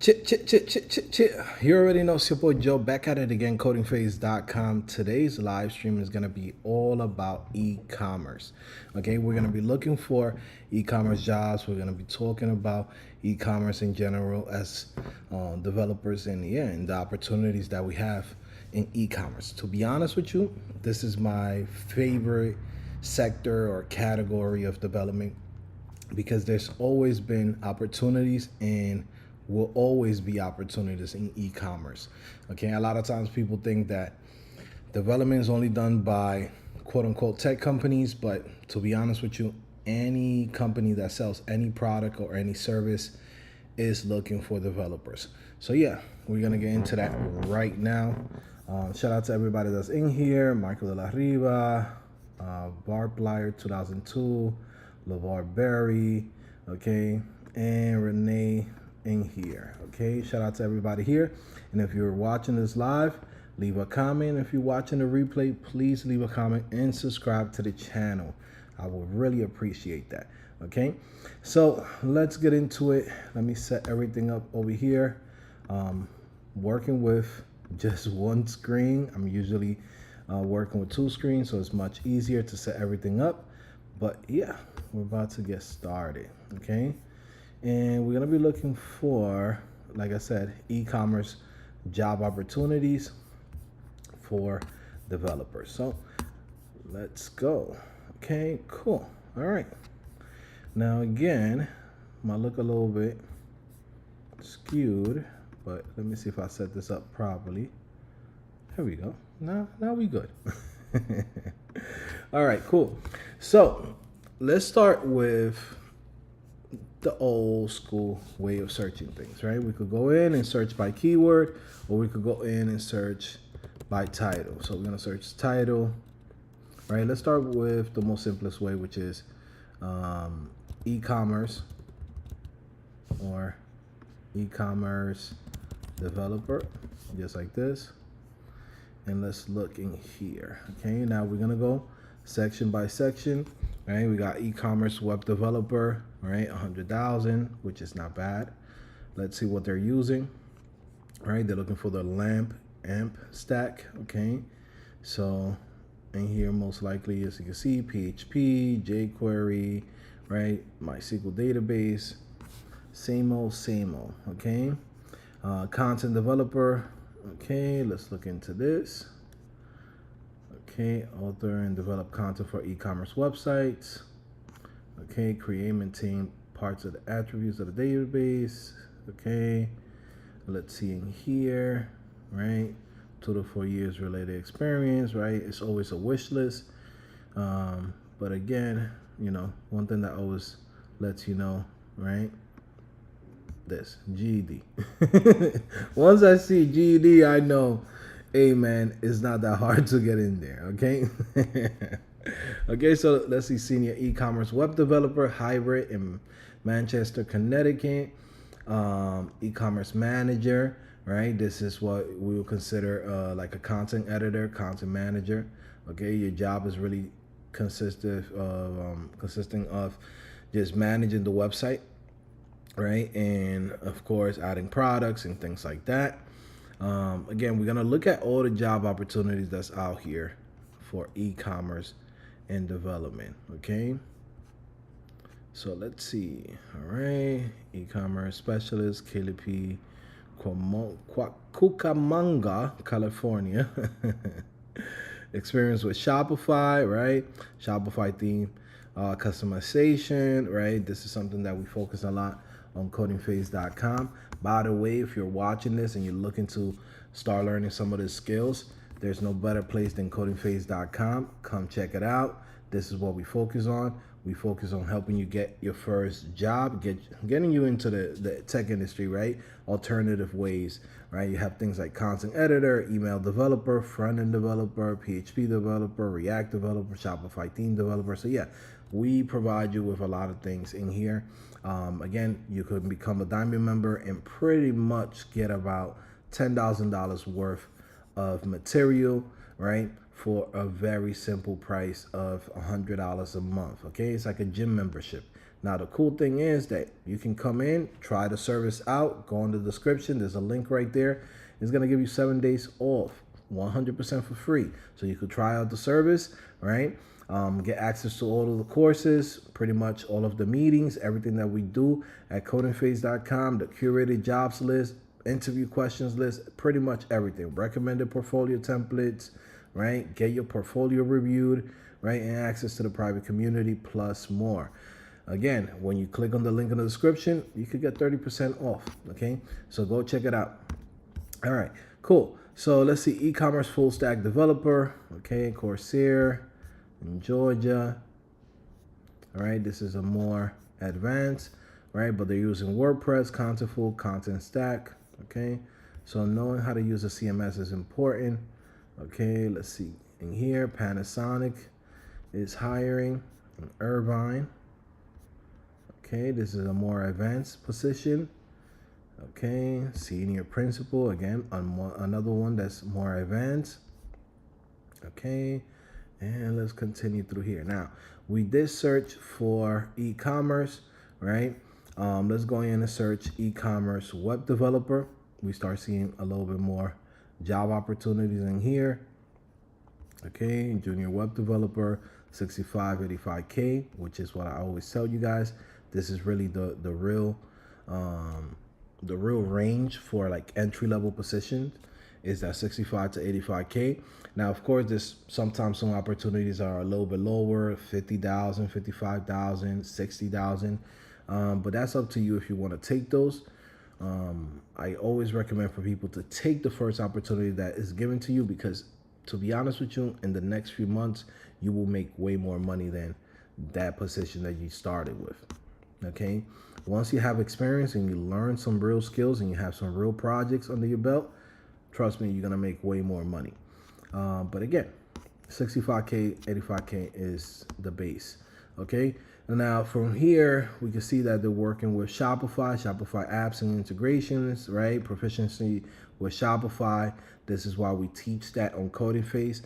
Chit. You already know it's your boy Joe back at it again, CodingPhase.com. Today's live stream is going to be all about e-commerce. Okay, we're going to be looking for e-commerce jobs. We're going to be talking about e-commerce in general as developers and the opportunities that we have in e-commerce. To be honest with you, this is my favorite sector or category of development because there's always been opportunities and will always be opportunities in e-commerce. Okay, a lot of times people think that development is only done by quote unquote tech companies, but to be honest with you, any company that sells any product or any service is looking for developers. So yeah, we're gonna get into that right now. Shout out to everybody that's in here: Michael de la Riva, Barplier 2002, LeVar Berry, okay, and Renee in here. Okay, shout out to everybody here. And if you're watching this live, leave a comment. If you're watching the replay, please leave a comment and subscribe to the channel. I would really appreciate that. Okay, so let's get into it. Let me set everything up over here. Working with just one screen. I'm usually working with two screens, so it's much easier to set everything up. But yeah, we're about to get started. Okay, and we're gonna be looking for, like I said, e-commerce job opportunities for developers. So let's go. Okay, cool. All right. Now again, might look a little bit skewed, but let me see if I set this up properly. There we go. Now we good. All right, cool. So let's start with the old school way of searching things, right? We could go in and search by keyword, or we could go in and search by title. So we're gonna search title, right? Let's start with the most simplest way, which is e-commerce or e-commerce developer, just like this. And let's look in here. Okay, now we're gonna go section by section. Right, we got e-commerce web developer, right, 100,000, which is not bad. Let's see what they're using. All right, they're looking for the AMP stack. Okay, so in here most likely, as you can see, PHP, jQuery, right, MySQL database, same old. Okay, content developer. Okay, let's look into this. Okay, author and develop content for e-commerce websites. Okay, create, maintain parts of the attributes of the database. Okay, let's see in here, right? 2 to 4 years related experience, right? It's always a wish list. But again, you know, one thing that always lets you know, right? This GED. Once I see GED, I know, hey man, it's not that hard to get in there. Okay. Okay, so let's see, senior e-commerce web developer, hybrid in Manchester, Connecticut. E-commerce manager, right? This is what we would consider like a content editor, content manager. Okay, your job is really consisting of just managing the website, right? And of course, adding products and things like that. Again, we're gonna look at all the job opportunities that's out here for e-commerce and development. Okay, so let's see. All right, e-commerce specialist, KLP, Cucamonga, California. Experience with Shopify, right? Shopify theme customization, right? This is something that we focus a lot on CodingPhase.com. By the way, if you're watching this and you're looking to start learning some of the skills, there's no better place than CodingPhase.com. Come check it out. This is what we focus on. We focus on helping you get your first job, getting you into the tech industry, right? Alternative ways, right? You have things like content editor, email developer, front-end developer, PHP developer, React developer, Shopify theme developer. So yeah, we provide you with a lot of things in here. Again, you could become a diamond member and pretty much get about $10,000 worth of material, right, for a very simple price of $100 a month. Okay, it's like a gym membership. Now, the cool thing is that you can come in, try the service out, go in the description. There's a link right there. It's going to give you 7 days off, 100% for free. So you could try out the service, right? Get access to all of the courses, pretty much all of the meetings, everything that we do at CodingPhase.com, the curated jobs list, interview questions list, pretty much everything. Recommended portfolio templates, right? Get your portfolio reviewed, right? And access to the private community, plus more. Again, when you click on the link in the description, you could get 30% off, okay? So go check it out. All right, cool. So let's see, e-commerce full stack developer, okay, Coursera in Georgia. All right, this is a more advanced, right? But they're using WordPress, Contentful, Content Stack, okay? So knowing how to use a CMS is important. Okay, let's see. In here, Panasonic is hiring in Irvine. Okay, this is a more advanced position. Okay, senior principal, again, another one that's more advanced. Okay, and let's continue through here. Now, we did search for e-commerce, right? Let's go in and search e-commerce web developer. We start seeing a little bit more job opportunities in here. Okay, junior web developer, 65, 85K, which is what I always tell you guys. This is really the real range for like entry level positions is that 65 to 85K. Now, of course, there's sometimes some opportunities are a little bit lower, 50,000, 55,000, 60,000. But that's up to you if you want to take those. I always recommend for people to take the first opportunity that is given to you, because to be honest with you, in the next few months, you will make way more money than that position that you started with. Okay, once you have experience and you learn some real skills and you have some real projects under your belt, trust me, you're gonna make way more money. But again, 65K, 85K is the base. Okay, and now from here we can see that they're working with Shopify apps and integrations, right? Proficiency with Shopify. This is why we teach that on CodingPhase.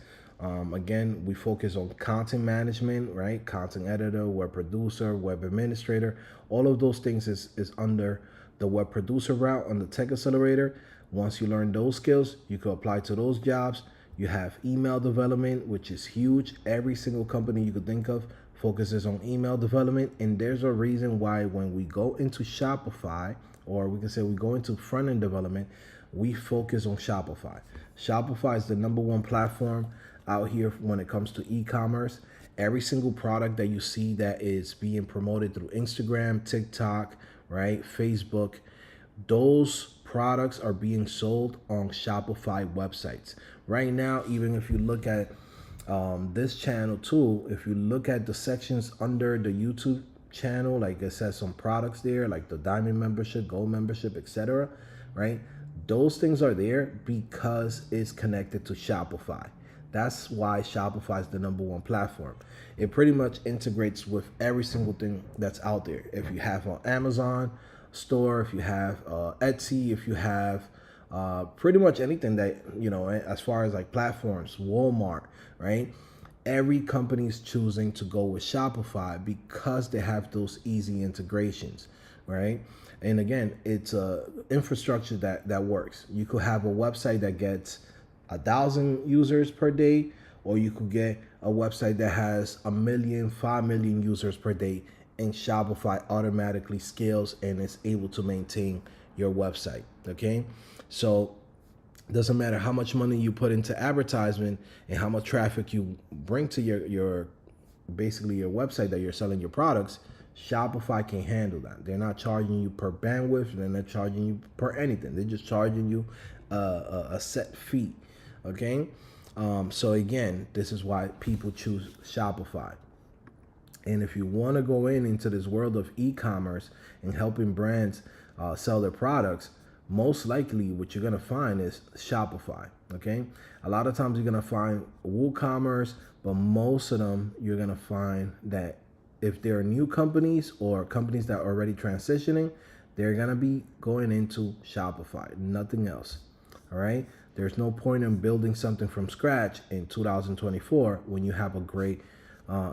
Again, we focus on content management, right? Content editor, web producer, web administrator. All of those things is under the web producer route on the Tech Accelerator. Once you learn those skills, you can apply to those jobs. You have email development, which is huge. Every single company you could think of focuses on email development. And there's a reason why when we go into Shopify, or we can say we go into front-end development, we focus on Shopify. Shopify is the #1 platform out here when it comes to e-commerce. Every single product that you see that is being promoted through Instagram, TikTok, right, Facebook, those products are being sold on Shopify websites. Right now, even if you look at this channel too, if you look at the sections under the YouTube channel, like it says some products there, like the diamond membership, gold membership, etc., right? Those things are there because it's connected to Shopify. That's why Shopify is the #1 platform. It pretty much integrates with every single thing that's out there. If you have an Amazon store, if you have Etsy, if you have pretty much anything that, you know, as far as like platforms, Walmart, right? Every company is choosing to go with Shopify because they have those easy integrations, right? And again, it's a infrastructure that works. You could have a website that gets 1,000 users per day, or you could get a website that has 1 million, 5 million users per day, and Shopify automatically scales and is able to maintain your website. Okay, so it doesn't matter how much money you put into advertisement and how much traffic you bring to your basically your website that you're selling your products. Shopify can handle that. They're not charging you per bandwidth. They're not charging you per anything. They're just charging you a set fee. Okay, so again, this is why people choose Shopify. And if you want to go into this world of e-commerce and helping brands sell their products, most likely what you're going to find is Shopify. Okay, a lot of times you're going to find WooCommerce, but most of them you're going to find that if they're new companies or companies that are already transitioning, they're going to be going into Shopify, nothing else. All right, there's no point in building something from scratch in 2024 when you have a great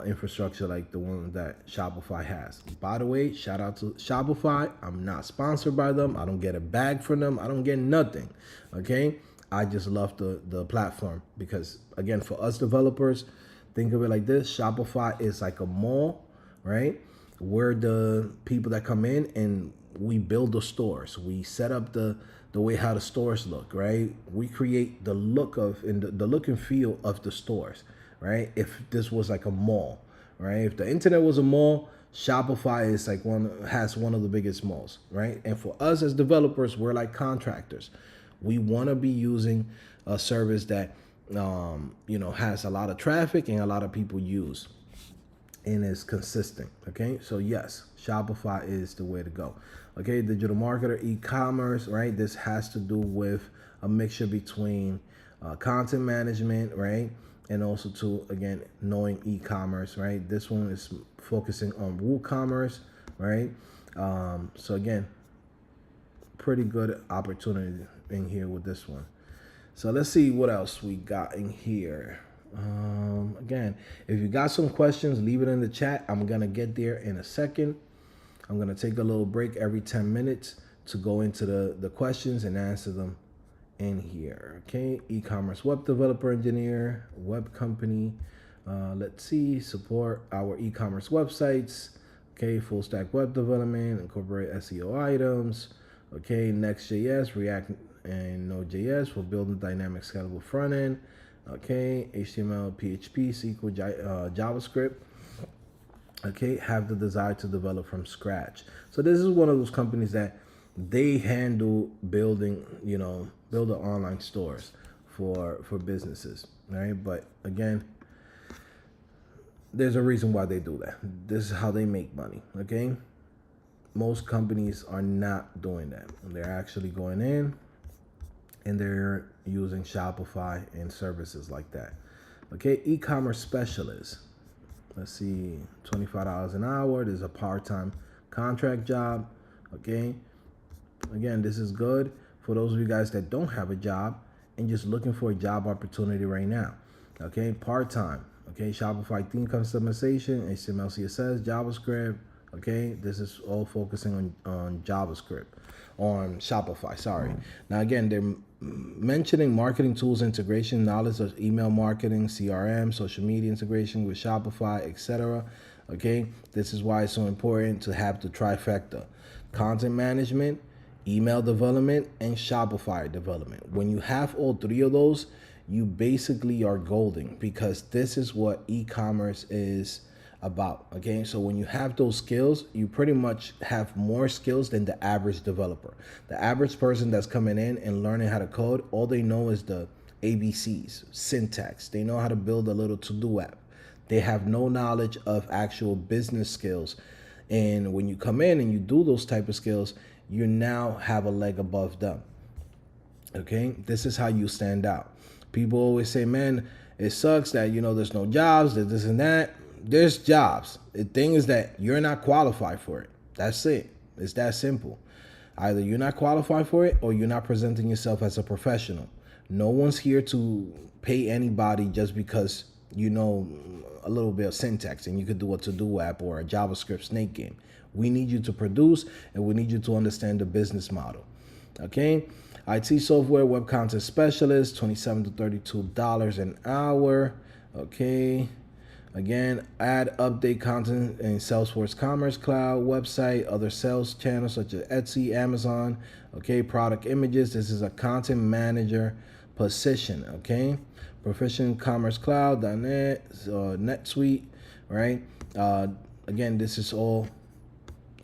infrastructure like the one that Shopify has. By the way, shout out to Shopify. I'm not sponsored by them. I don't get a bag from them. I don't get nothing. Okay, I just love the platform because, again, for us developers, think of it like this: Shopify is like a mall, right? We're the people that come in and we build the stores. We set up the way how the stores look, right? We create the look of and the look and feel of the stores, right? If this was like a mall, right? If the internet was a mall, Shopify is like has one of the biggest malls, right? And for us as developers, we're like contractors. We want to be using a service that has a lot of traffic and a lot of people use and is consistent. Okay, so yes, Shopify is the way to go. Okay, digital marketer, e-commerce, right? This has to do with a mixture between content management, right? And also to, again, knowing e-commerce, right? This one is focusing on WooCommerce, right? So again, pretty good opportunity in here with this one. So let's see what else we got in here. Again, if you got some questions, leave it in the chat. I'm gonna get there in a second. I'm gonna take a little break every 10 minutes to go into the questions and answer them in here. Okay, e-commerce web developer engineer, web company. Let's see, support our e-commerce websites. Okay, full stack web development, incorporate SEO items. Okay, Next.js, React and Node.js for building dynamic scalable front end. Okay, HTML, PHP, SQL, JavaScript. Okay, have the desire to develop from scratch. So this is one of those companies that they handle building, build the online stores for businesses, right? But again, there's a reason why they do that. This is how they make money, okay? Most companies are not doing that. They're actually going in and they're using Shopify and services like that. Okay, e-commerce specialist. Let's see, $25 an hour. There's a part-time contract job. Okay, again, this is good for those of you guys that don't have a job and just looking for a job opportunity right now. Okay, part-time. Okay, Shopify theme customization, HTML, CSS, JavaScript. Okay, this is all focusing on JavaScript, on Shopify, sorry. Now again, they're mentioning marketing tools integration, knowledge of email marketing, CRM, social media integration with Shopify, etc. Okay, this is why it's so important to have the trifecta: content management, email development, and Shopify development. When you have all three of those, you basically are golden, because this is what e-commerce is about. Okay, so when you have those skills, you pretty much have more skills than the average developer. The average person that's coming in and learning how to code, all they know is the ABCs, syntax. They know how to build a little to-do app. They have no knowledge of actual business skills. And when you come in and you do those type of skills, you now have a leg above them. Okay, this is how you stand out. People always say, man, it sucks that, there's no jobs, there's this and that. There's jobs. The thing is that you're not qualified for it. That's it. It's that simple. Either you're not qualified for it or you're not presenting yourself as a professional. No one's here to pay anybody just because you know a little bit of syntax and you could do a to-do app or a JavaScript snake game. We need you to produce, and we need you to understand the business model. Okay? IT software web content specialist, $27 to $32 an hour. Okay. Again, add, update content in Salesforce Commerce Cloud, website, other sales channels such as Etsy, Amazon. Okay, product images. This is a content manager position. Okay, proficient Commerce Cloud, .NET, NetSuite. Right. Again, this is all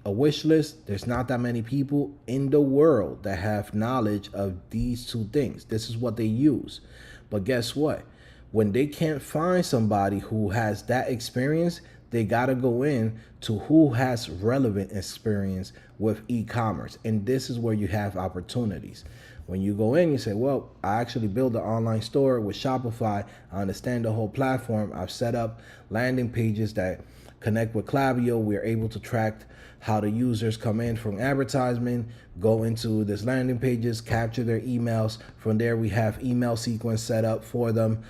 a wish list. There's not that many people in the world that have knowledge of these two things. This is what they use. But guess what? When they can't find somebody who has that experience, they got to go in to who has relevant experience with e-commerce. And this is where you have opportunities. When you go in, you say, well, I actually built an online store with Shopify. I understand the whole platform. I've set up landing pages that connect with Klaviyo. We're able to track how the users come in from advertisement, go into this landing pages, capture their emails. From there, we have email sequence set up for them.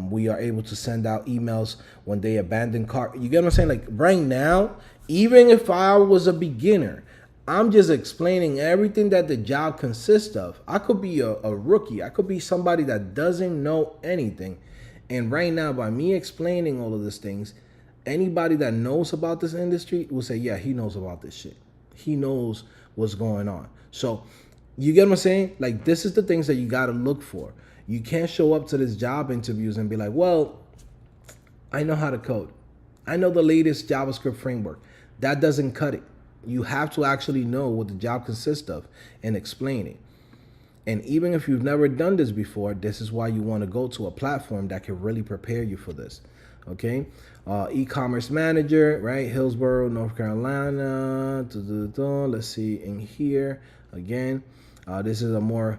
We are able to send out emails when they abandon cart. You get what I'm saying? Like right now, even if I was a beginner, I'm just explaining everything that the job consists of. I could be a rookie. I could be somebody that doesn't know anything. And right now, by me explaining all of these things, anybody that knows about this industry will say, yeah, he knows about this shit. He knows what's going on. So you get what I'm saying? Like, this is the things that you got to look for. You can't show up to this job interviews and be like, well, I know how to code. I know the latest JavaScript framework. That doesn't cut it. You have to actually know what the job consists of and explain it. And even if you've never done this before, this is why you want to go to a platform that can really prepare you for this. Okay, e-commerce manager, right? Hillsborough, North Carolina. Let's see in here again. This is a more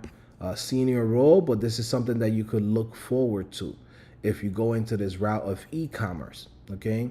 senior role, but this is something that you could look forward to if you go into this route of e-commerce. Okay.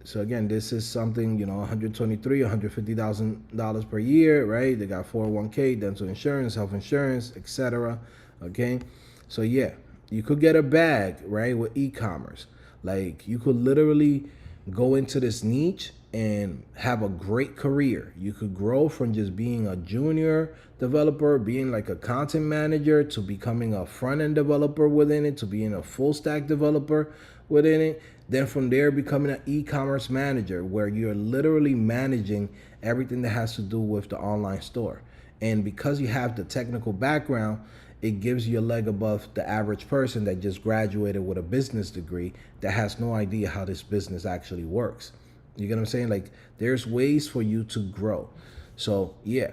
So again, this is something, you know, $150,000 per year, right? They got 401k, dental insurance, health insurance, etc. Okay, so yeah, you could get a bag, right, with e-commerce. Like, you could literally go into this niche and have a great career. You could grow from just being a junior developer, being like a content manager, to becoming a front-end developer within it, to being a full-stack developer within it. Then from there, becoming an e-commerce manager, where you're literally managing everything that has to do with the online store. And because you have the technical background, it gives you a leg above the average person that just graduated with a business degree that has no idea how this business actually works. You get what I'm saying? Like, there's ways for you to grow. So yeah.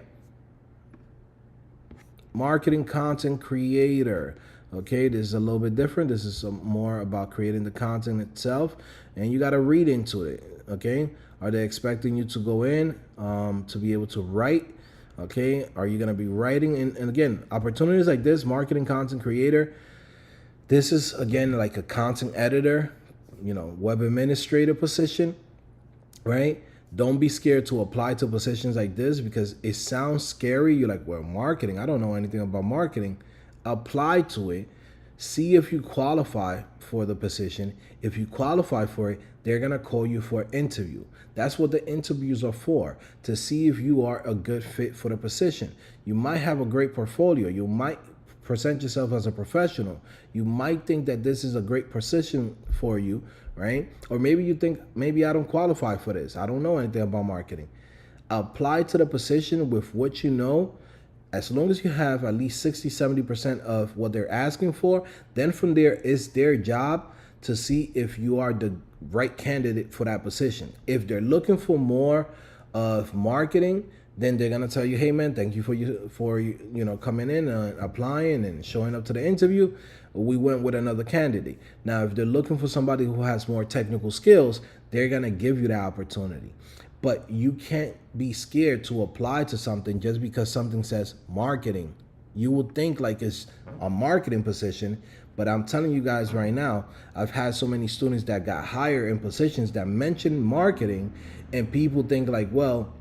Marketing content creator. Okay, this is a little bit different. This is more about creating the content itself, and you got to read into it. Okay, are they expecting you to go in to be able to write? Okay, are you going to be writing? And again, opportunities like this, marketing content creator, this is again like a content editor, you know, web administrator position, right? Don't be scared to apply to positions like this because it sounds scary. You're like, well, marketing, I don't know anything about marketing. Apply to it, see if you qualify for the position. If you qualify for it, they're gonna call you for an interview. That's what the interviews are for, to see if you are a good fit for the position. You might have a great portfolio. You might present yourself as a professional. You might think that this is a great position for you, right? Or maybe you think, maybe I don't qualify for this. I don't know anything about marketing. Apply to the position with what you know. As long as you have at least 60-70% of what they're asking for, then from there, it's their job to see if you are the right candidate for that position. If they're looking for more of marketing, then they're gonna tell you, hey man, thank you for coming in and applying and showing up to the interview. We went with another candidate. Now, if they're looking for somebody who has more technical skills, they're gonna give you the opportunity. But you can't be scared to apply to something just because something says marketing. You will think like it's a marketing position, but I'm telling you guys right now, I've had so many students that got hired in positions that mention marketing, and people think like, well,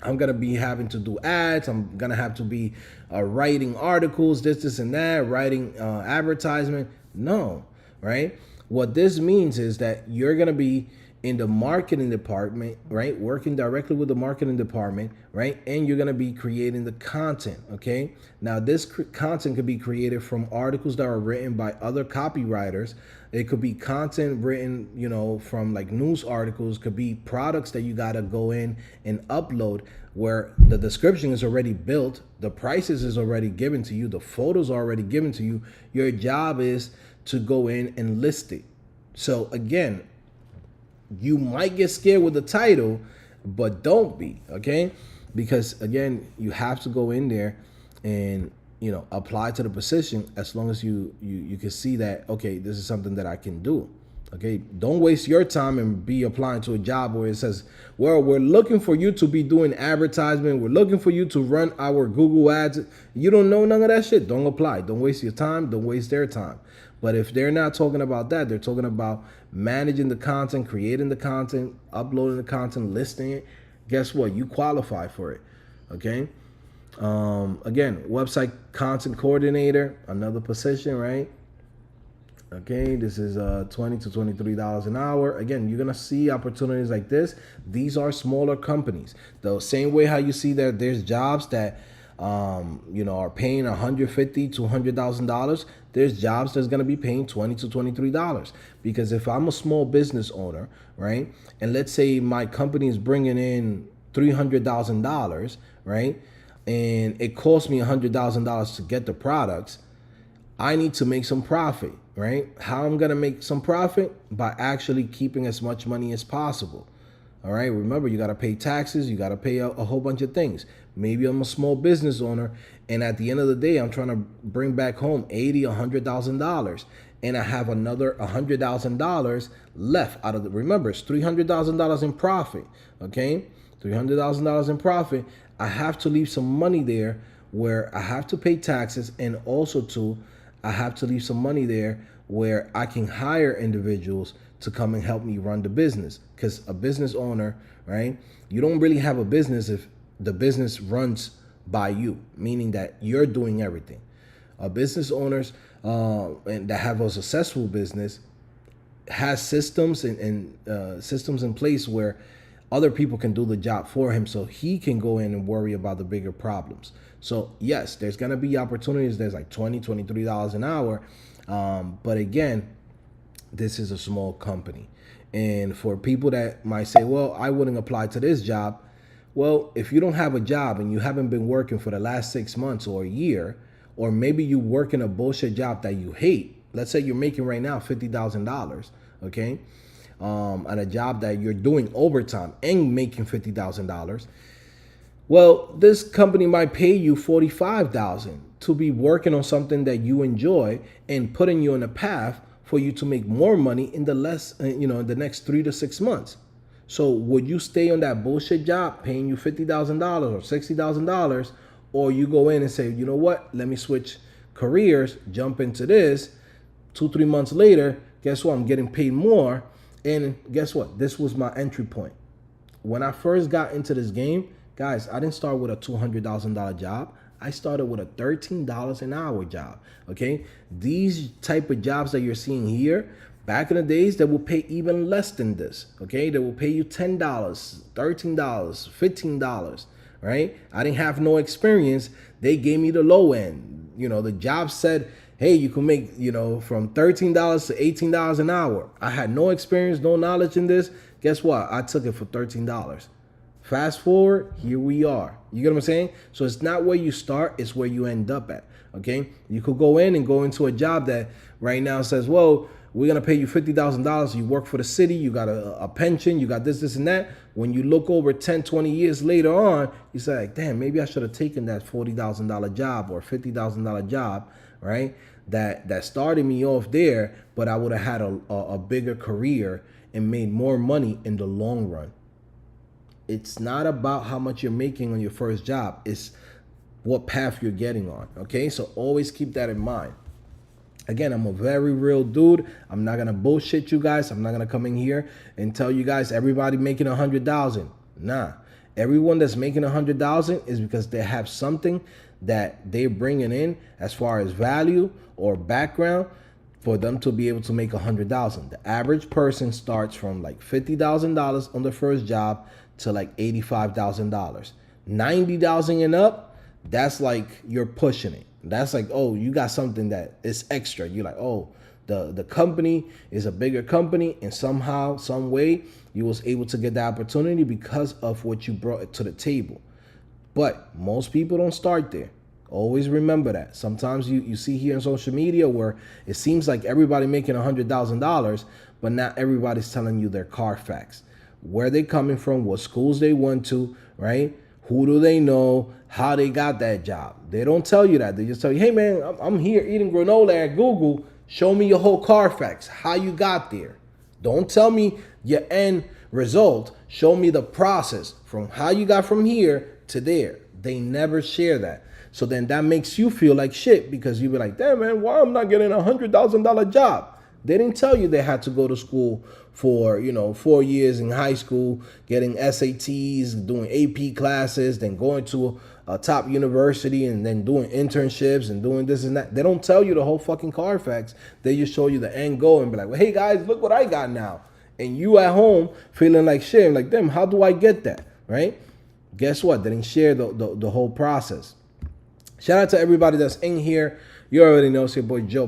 I'm gonna be having to do ads, I'm gonna have to be writing articles, this and that, writing advertisement. No, right? What this means is that you're gonna be in the marketing department, right? Working directly with the marketing department, right? And you're gonna be creating the content, okay? Now, this content could be created from articles that are written by other copywriters. It could be content written, you know, from like news articles, could be products that you gotta go in and upload where the description is already built, the prices is already given to you, the photos are already given to you. Your job is to go in and list it. So again, you might get scared with the title, but don't be, okay? Because again, you have to go in there and, you know, apply to the position as long as you can see that, okay, this is something that I can do, okay? Don't waste your time and be applying to a job where it says, well, we're looking for you to be doing advertisement. We're looking for you to run our Google ads. You don't know none of that shit. Don't apply. Don't waste your time. Don't waste their time. But if they're not talking about that, they're talking about managing the content, creating the content, uploading the content, listing it, guess what? You qualify for it. Okay. Again, website content coordinator, another position, right? Okay, this is $20 to $23 an hour. Again, you're gonna see opportunities like this. These are smaller companies. The same way how you see that there's jobs that are paying $150,000 to $200,000. There's jobs that's gonna be paying $20 to $23. Because if I'm a small business owner, right, and let's say my company is bringing in $300,000, right, and it costs me $100,000 to get the products, I need to make some profit, right? How I'm gonna make some profit? By actually keeping as much money as possible. All right, remember, you gotta pay taxes, you gotta pay a whole bunch of things. Maybe I'm a small business owner, and at the end of the day, I'm trying to bring back home $80,000, $100,000, and I have another $100,000 left out of the. Remember, it's $300,000 in profit. Okay, $300,000 in profit. I have to leave some money there where I have to pay taxes, and also too, I have to leave some money there where I can hire individuals to come and help me run the business. Because a business owner, right, you don't really have a business if the business runs by you, meaning that you're doing everything. Business owners and that have a successful business has systems and systems in place where other people can do the job for him, so he can go in and worry about the bigger problems. So yes, there's gonna be opportunities. There's like $20, $23 an hour, but again, this is a small company. And for people that might say, well, I wouldn't apply to this job. Well, if you don't have a job and you haven't been working for the last 6 months or a year, or maybe you work in a bullshit job that you hate. Let's say you're making right now $50,000, okay? At a job that you're doing overtime and making $50,000. Well, this company might pay you $45,000 to be working on something that you enjoy and putting you on a path for you to make more money in the next 3 to 6 months. So would you stay on that bullshit job paying you $50,000 or $60,000, or you go in and say, you know what, let me switch careers, jump into this, 2-3 months later, guess what, I'm getting paid more. And guess what, this was my entry point. When I first got into this game, guys, I didn't start with a $200,000 job. I started with a $13 an hour job, okay? These type of jobs that you're seeing here, back in the days, they will pay even less than this, okay? They will pay you $10, $13, $15, right? I didn't have no experience. They gave me the low end. The job said, hey, you can make, from $13 to $18 an hour. I had no experience, no knowledge in this. Guess what? I took it for $13. Fast forward, here we are. You get what I'm saying? So it's not where you start, it's where you end up at, okay? You could go into a job that right now says, well, we're gonna pay you $50,000. You work for the city, you got a pension, you got this, and that. When you look over 10, 20 years later on, you say, like, damn, maybe I should have taken that $40,000 job or $50,000 job, right? That started me off there, but I would have had a bigger career and made more money in the long run. It's not about how much you're making on your first job. It's what path you're getting on, okay? So always keep that in mind. Again, I'm a very real dude. I'm not gonna bullshit you guys. I'm not gonna come in here and tell you guys everybody making 100,000. Nah, everyone that's making 100,000 is because they have something that they're bringing in as far as value or background for them to be able to make 100,000. The average person starts from like $50,000 on the first job to like $85,000. 90,000 and up, that's like you're pushing it. That's like, oh, you got something that is extra. You're like, oh, the company is a bigger company, and somehow, some way, you was able to get the opportunity because of what you brought to the table. But most people don't start there. Always remember that. Sometimes you see here on social media where it seems like everybody making $100,000, but not everybody's telling you their Carfax. Where they coming from, what schools they went to, right? Who do they know? How they got that job? They don't tell you that. They just tell you, hey man, I'm here eating granola at Google. Show me your whole Carfax, how you got there. Don't tell me your end result. Show me the process from how you got from here to there. They never share that. So then that makes you feel like shit because you be like, damn man, why I'm not getting $100,000 job? They didn't tell you they had to go to school for, 4 years in high school, getting SATs, doing AP classes, then going to a top university and then doing internships and doing this and that. They don't tell you the whole fucking Carfax. They just show you the end goal and be like, well, hey guys, look what I got now. And you at home feeling like shit, like, damn, how do I get that, right? Guess what? They didn't share the whole process. Shout out to everybody that's in here. You already know, it's your boy Joe.